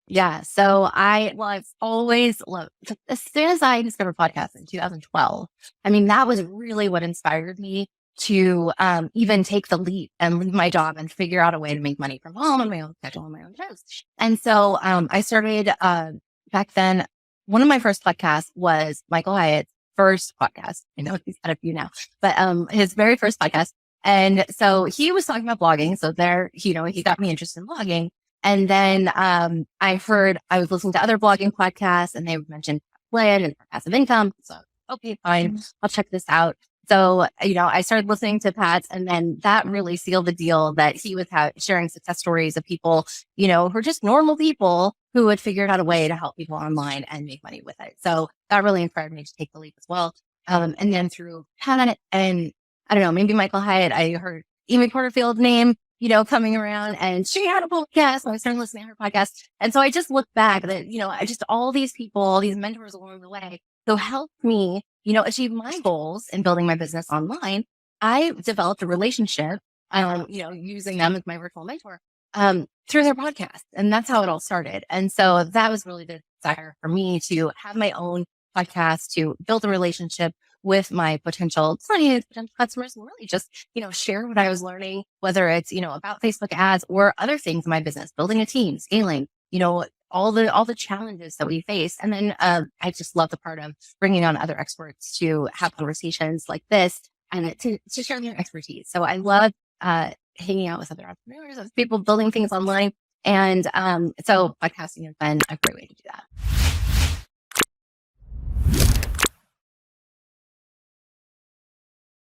Yeah. I've always loved, as soon as I discovered podcasts in 2012, I mean, that was really what inspired me to even take the leap and leave my job and figure out a way to make money from home on my own schedule on my own terms. And so I started back then. One of my first podcasts was Michael Hyatt's first podcast. I know he's had a few now, but his very first podcast. And so he was talking about blogging. So there, he got me interested in blogging. And then I was listening to other blogging podcasts and they mentioned plan and passive income. So, okay, fine. I'll check this out. So, I started listening to Pat's and then that really sealed the deal that he was sharing success stories of people, who are just normal people who had figured out a way to help people online and make money with it. So that really inspired me to take the leap as well. And then through Pat and I don't know, maybe Michael Hyatt, I heard Amy Porterfield's name, coming around and she had a podcast. So I started listening to her podcast. And so I just looked back that, I just, all these people, all these mentors along the way, so helped me, achieve my goals in building my business online. I developed a relationship, using them as my virtual mentor, through their podcast. And that's how it all started. And so that was really the desire for me to have my own podcast, to build a relationship with my potential clients, potential customers, and really just, share what I was learning, whether it's, about Facebook ads or other things in my business, building a team, scaling, all the challenges that we face. And then, I just love the part of bringing on other experts to have conversations like this and to share their expertise. So I love, hanging out with other entrepreneurs, other people building things online. And, so podcasting has been a great way to do that.